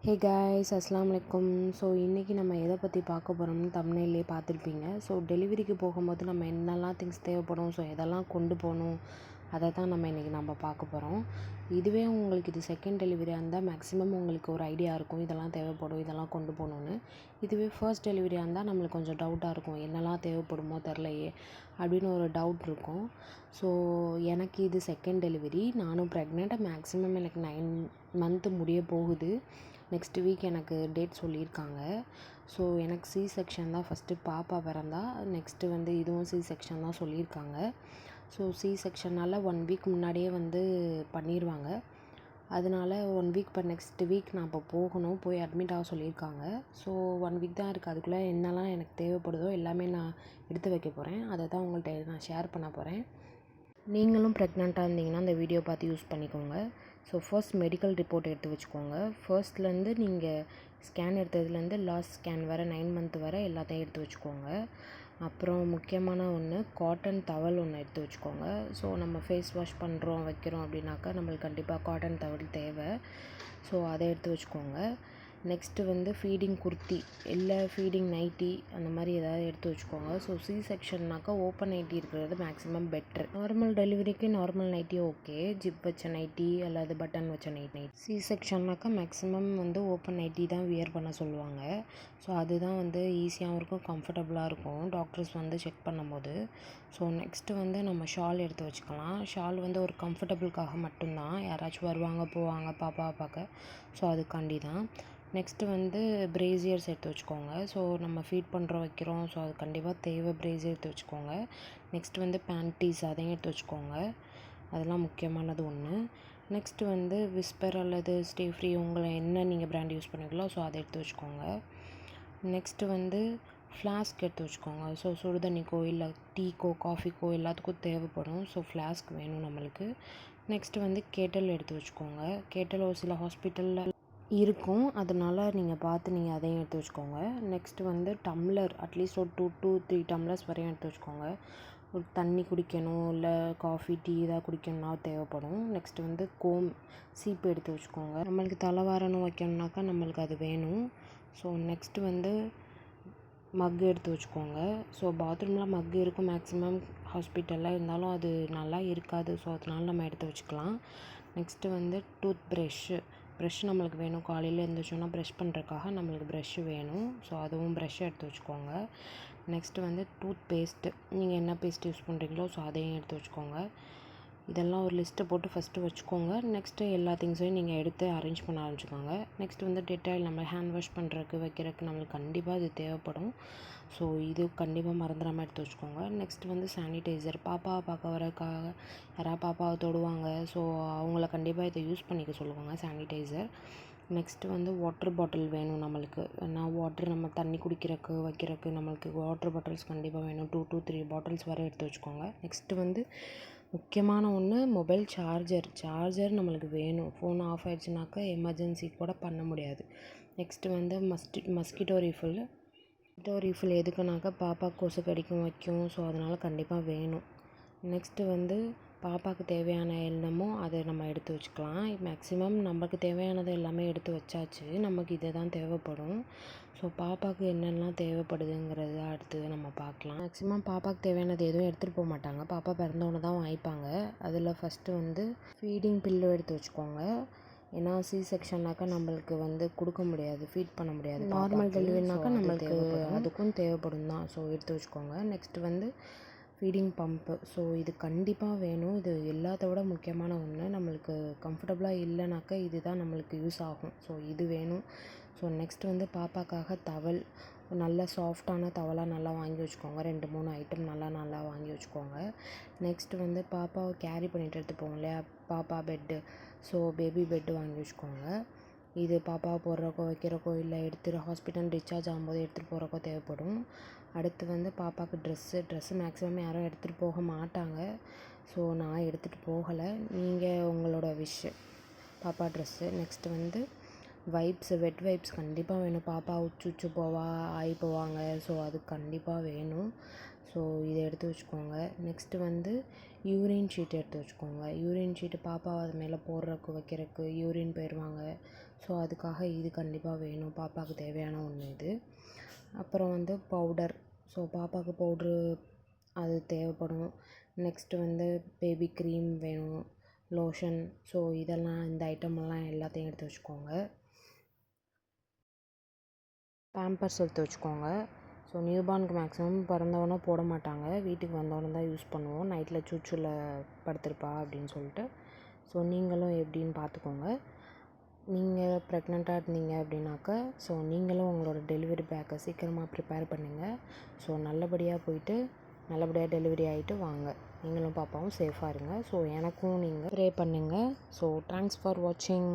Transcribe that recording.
Hey guys அஸ்ஸலாமு அலைக்கும். So இன்றைக்கி நம்ம எதை பற்றி பார்க்க போகிறோம்னு தம்ப்நெயிலே பார்த்துருப்பீங்க. ஸோ டெலிவரிக்கு போகும்போது நம்ம என்னெல்லாம் திங்ஸ் தேவைப்படும், ஸோ எதெல்லாம் கொண்டு போகணும், அதை தான் இன்றைக்கி நம்ம பார்க்க போகிறோம். இதுவே உங்களுக்கு இது செகண்ட் டெலிவரியாக இருந்தால் மேக்ஸிமம் உங்களுக்கு ஒரு ஐடியா இருக்கும், இதெல்லாம் தேவைப்படும், இதெல்லாம் கொண்டு போகணுன்னு. இதுவே ஃபர்ஸ்ட் டெலிவரியாக இருந்தால் நம்மளுக்கு கொஞ்சம் டவுட்டாக இருக்கும், என்னெல்லாம் தேவைப்படுமோ தெரிலையே அப்படின்னு ஒரு டவுட் இருக்கும். ஸோ எனக்கு இது செகண்ட் டெலிவரி, நானும் ப்ரெக்னென்ட். மேக்ஸிமம் எனக்கு 9 மந்த்து முடிய போகுது. நெக்ஸ்ட் வீக் எனக்கு டேட் சொல்லியிருக்காங்க. ஸோ எனக்கு சி செக்ஷன் தான் ஃபஸ்ட்டு பாப்பா பிறந்தா, நெக்ஸ்ட்டு இதுவும் சி செக்ஷன் தான் சொல்லியிருக்காங்க. ஸோ சி செக்ஷனால் 1 வீக் முன்னாடியே பண்ணிடுவாங்க. அதனால 1 வீக் நெக்ஸ்ட் வீக் நான் இப்போ போகணும், போய் அட்மிட் ஆக சொல்லியிருக்காங்க. ஸோ 1 வீக் தான் இருக்குது. அதுக்குள்ளே என்னெல்லாம் எனக்கு தேவைப்படுதோ எல்லாமே நான் எடுத்து வைக்க போகிறேன். அதை தான் உங்கள்கிட்ட நான் ஷேர் பண்ண போகிறேன். நீங்களும் ப்ரெக்னெண்ட்டாக இருந்தீங்கன்னா இந்த வீடியோ பார்த்து யூஸ் பண்ணிக்கோங்க. ஸோ ஃபர்ஸ்ட் மெடிக்கல் ரிப்போர்ட் எடுத்து வச்சுக்கோங்க. ஃபர்ஸ்ட்லேருந்து நீங்கள் ஸ்கேன் எடுத்ததுலேருந்து லாஸ்ட் ஸ்கேன் வர 9 மந்த் வரை எல்லாத்தையும் எடுத்து வச்சுக்கோங்க. அப்புறம் முக்கியமான ஒன்று, காட்டன் டவல் ஒன்று எடுத்து வச்சுக்கோங்க. ஸோ நம்ம ஃபேஸ் வாஷ் பண்ணுறோம் வைக்கிறோம் அப்படின்னாக்கா நம்மளுக்கு கண்டிப்பாக காட்டன் டவல் தேவை. ஸோ அதை எடுத்து வச்சுக்கோங்க. நெக்ஸ்ட்டு ஃபீடிங் குர்த்தி இல்லை ஃபீடிங் நைட்டி அந்த மாதிரி ஏதாவது எடுத்து வச்சுக்கோங்க. ஸோ சி செக்ஷன்னாக்கா ஓப்பன் நைட்டி இருக்கிறது மேக்ஸிமம் பெட்ரு. நார்மல் டெலிவரிக்கு நார்மல் நைட்டி ஓகே, ஜிப் வச்ச நைட்டி அல்லது பட்டன் வச்ச நைட்டி. சி செக்ஷன்னாக்கா மேக்ஸிமம் ஓப்பன் நைட்டி தான் வியர் பண்ண சொல்லுவாங்க. ஸோ அதுதான் ஈஸியாகவும் இருக்கும், கம்ஃபர்டபுளாக இருக்கும் டாக்டர்ஸ் செக் பண்ணும்போது. ஸோ நெக்ஸ்ட்டு நம்ம ஷால் எடுத்து வச்சுக்கலாம். ஷால் ஒரு கம்ஃபர்டபுளுக்காக மட்டும்தான், யாராச்சும் வருவாங்க போவாங்க பாப்பாவை பார்க்க, ஸோ அதுக்காண்டி தான். நெக்ஸ்ட்டு பிரேசியர்ஸ் எடுத்து வச்சுக்கோங்க. ஸோ நம்ம ஃபீட் பண்ணுறோம் வைக்கிறோம், ஸோ அது கண்டிப்பாக தேவை. பிரேசியர் எடுத்து வச்சுக்கோங்க. நெக்ஸ்ட்டு பேண்டீஸ் அதையும் எடுத்து வச்சுக்கோங்க. அதெல்லாம் முக்கியமானது ஒன்று. நெக்ஸ்ட்டு விஸ்பர் அல்லது ஸ்டே ஃப்ரீ உங்களை என்ன நீங்கள் பிராண்ட் யூஸ் பண்ணுவீங்களோ ஸோ அதை எடுத்து வச்சுக்கோங்க. நெக்ஸ்ட்டு ஃப்ளாஸ்க் எடுத்து வச்சுக்கோங்க. ஸோ சுடுதண்ணிக்கோ இல்லை டீக்கோ காஃபிக்கோ எல்லாத்துக்கும் தேவைப்படும். ஸோ ஃப்ளாஸ்க் வேணும் நம்மளுக்கு. நெக்ஸ்ட்டு கேட்டல் எடுத்து வச்சுக்கோங்க. கேட்டல் ஒரு சில ஹாஸ்பிட்டலில் இருக்கும், அதனால் நீங்கள் பார்த்து நீங்கள் அதையும் எடுத்து வச்சுக்கோங்க. நெக்ஸ்ட்டு டம்ளர் அட்லீஸ்ட் ஒரு 2 to 3 டம்ளர்ஸ் வரையும் எடுத்து வச்சுக்கோங்க. ஒரு தண்ணி குடிக்கணும் இல்லை காஃபி டீ ஏதாவது குடிக்கணும்னா தேவைப்படும். நெக்ஸ்ட்டு கோம் சீப்பு எடுத்து வச்சுக்கோங்க. நம்மளுக்கு தலைவாரணும் வைக்கணுன்னாக்கா நம்மளுக்கு அது வேணும். ஸோ நெக்ஸ்ட்டு மக் எடுத்து வச்சுக்கோங்க. ஸோ பாத்ரூமில் மக் இருக்கும் மேக்ஸிமம் ஹாஸ்பிட்டலில், இருந்தாலும் அது நல்லா இருக்காது. ஸோ அதனால நம்ம எடுத்து வச்சுக்கலாம். நெக்ஸ்ட்டு டூத் ப்ரெஷ் நம்மளுக்கு வேணும். காலையில் எழுந்திரிச்சோன்னா ப்ரெஷ் பண்ணுறதுக்காக நம்மளுக்கு ப்ரெஷ்ஷு வேணும். ஸோ அதுவும் ப்ரெஷ்ஷை எடுத்து வச்சுக்கோங்க. நெக்ஸ்ட்டு டூத் பேஸ்ட்டு, நீங்கள் என்ன பேஸ்ட் யூஸ் பண்ணுறீங்களோ ஸோ அதையும் எடுத்து வச்சுக்கோங்க. இதெல்லாம் ஒரு லிஸ்ட்டை போட்டு ஃபஸ்ட்டு வச்சுக்கோங்க. நெக்ஸ்ட்டு எல்லா திங்ஸையும் நீங்கள் எடுத்து அரேஞ்ச் பண்ண ஆரம்பிச்சுக்கோங்க. நெக்ஸ்ட்டு டெட்டாயில் நம்ம ஹேண்ட் வாஷ் பண்ணுறதுக்கு வைக்கிறதுக்கு நம்மளுக்கு கண்டிப்பாக இது தேவைப்படும். ஸோ இது கண்டிப்பாக மறந்துடாமல் எடுத்து வச்சுக்கோங்க. நெக்ஸ்ட்டு சானிடைசர், பாப்பாவை பார்க்க வரக்காக யாராவது பாப்பாவை தொடுவாங்க, ஸோ அவங்கள கண்டிப்பாக இதை யூஸ் பண்ணிக்க சொல்லுவாங்க சானிடைசர். நெக்ஸ்ட்டு வாட்டர் பாட்டில் வேணும் நம்மளுக்கு. ஏன்னா வாட்டர் நம்ம தண்ணி குடிக்கிறதுக்கு வைக்கிறதுக்கு நம்மளுக்கு வாட்டர் பாட்டில்ஸ் கண்டிப்பாக வேணும். 2 to 3 பாட்டில்ஸ் வரை எடுத்து வச்சுக்கோங்க. நெக்ஸ்ட்டு முக்கியமான ஒன்று, மொபைல் சார்ஜர் நம்மளுக்கு வேணும். ஃபோன் ஆஃப் ஆகிடுச்சுனாக்கா எமர்ஜென்சி கூட பண்ண முடியாது. நெக்ஸ்ட்டு மஸ்கிட்டோ ரீஃபில் எதுக்குனாக்கா பாப்பா கொசு கடிக்கும் வைக்கும், ஸோ அதனால் கண்டிப்பாக வேணும். நெக்ஸ்ட்டு பாப்பாவுக்கு தேவையான என்னமோ அதை நம்ம எடுத்து வச்சுக்கலாம். மேக்ஸிமம் நமக்கு தேவையானது எல்லாமே எடுத்து வச்சாச்சு, நமக்கு இதை தான் தேவைப்படும். ஸோ பாப்பாவுக்கு என்னெல்லாம் தேவைப்படுதுங்கிறத அடுத்தது நம்ம பார்க்கலாம். மேக்ஸிமம் பாப்பாவுக்கு தேவையானது எதுவும் எடுத்துகிட்டு போக மாட்டாங்க, பாப்பா பிறந்தவொன்னே தான் வாங்கிப்பாங்க. அதில் ஃபஸ்ட்டு ஃபீடிங் பில்லோ எடுத்து வச்சுக்கோங்க. ஏன்னா சி செக்ஷன்னாக்கா நம்மளுக்கு கொடுக்க முடியாது, ஃபீட் பண்ண முடியாது. நார்மல் டெலிவரினாக்கா நம்மளுக்கு அதுக்கும் தேவைப்படும் தான். ஸோ எடுத்து வச்சுக்கோங்க. நெக்ஸ்ட்டு ஃபீடிங் பம்ப்பு, ஸோ இது கண்டிப்பாக வேணும். இது எல்லாத்த விட முக்கியமான ஒன்று. நம்மளுக்கு கம்ஃபர்டபுளாக இல்லைனாக்கா இது தான் நம்மளுக்கு யூஸ் ஆகும். ஸோ இது வேணும். ஸோ நெக்ஸ்ட்டு பாப்பாக்காக டவல், நல்ல சாஃப்டான டவலாக நல்லா வாங்கி வச்சுக்கோங்க. 2-3 ஐட்டம் நல்லா வாங்கி வச்சுக்கோங்க. நெக்ஸ்ட்டு பாப்பாவை கேரி பண்ணிட்டு எடுத்து போவோம் இல்லையா, பாப்பா பெட்டு, ஸோ பேபி பெட்டு வாங்கி வச்சுக்கோங்க. இது பாப்பாவை போடுறக்கோ வைக்கிறக்கோ இல்லை ஹாஸ்பிட்டல் டிஸ்சார்ஜ் ஆகும்போது எடுத்துகிட்டு போகிறக்கோ தேவைப்படும். அடுத்து பாப்பாவுக்கு ட்ரெஸ்ஸு மேக்ஸிமம் யாரும் எடுத்துகிட்டு போக மாட்டாங்க. ஸோ நான் எடுத்துகிட்டு போகலை, நீங்கள் உங்களோட விஷ். பாப்பா ட்ரெஸ்ஸு. நெக்ஸ்ட்டு வெட் வைப்ஸ் கண்டிப்பாக வேணும். பாப்பா உச்சு போவா, ஆகி போவாங்க, ஸோ அது கண்டிப்பாக வேணும். ஸோ இதை எடுத்து வச்சுக்கோங்க. நெக்ஸ்ட்டு யூரின் ஷீட் எடுத்து வச்சுக்கோங்க. யூரின் ஷீட்டு பாப்பா அது மேலே போடுறக்கு வைக்கிறக்கு யூரின் போயிடுவாங்க, ஸோ அதுக்காக இது கண்டிப்பாக வேணும், பாப்பாவுக்கு தேவையான ஒன்று இது. அப்புறம் வந்து பவுடர், ஸோ பாப்பாவுக்கு பவுட்ரு அது தேவைப்படும். நெக்ஸ்ட்டு வந்து பேபி க்ரீம் வேணும், லோஷன். ஸோ இதெல்லாம் இந்த ஐட்டமெல்லாம் எல்லாத்தையும் எடுத்து வச்சுக்கோங்க. பேம்பர்ஸ் எடுத்து வச்சுக்கோங்க. ஸோ நியூபார்னுக்கு மேக்ஸிமம் பிறந்தவொடனே போட மாட்டாங்க, வீட்டுக்கு வந்தோடனே தான் யூஸ் பண்ணுவோம், நைட்டில் சூச்சில் படுத்திருப்பா அப்படின்னு சொல்லிட்டு. ஸோ நீங்களும் எப்படின்னு பார்த்துக்கோங்க. நீங்கள் ப்ரெக்னெண்ட்டாக இருந்தீங்க அப்படின்னாக்கா, ஸோ நீங்களும் உங்களோட டெலிவரி பேக்கை சீக்கிரமாக ப்ரிப்பேர் பண்ணுங்கள். ஸோ நல்லபடியாக போயிட்டு நல்லபடியாக டெலிவரி ஆகிட்டு வாங்க. நீங்களும் பாப்பாவும் சேஃபாக இருங்க. ஸோ எனக்கும் நீங்கள் ப்ரே பண்ணுங்கள். ஸோ தேங்க்ஸ் ஃபார் வாட்சிங்.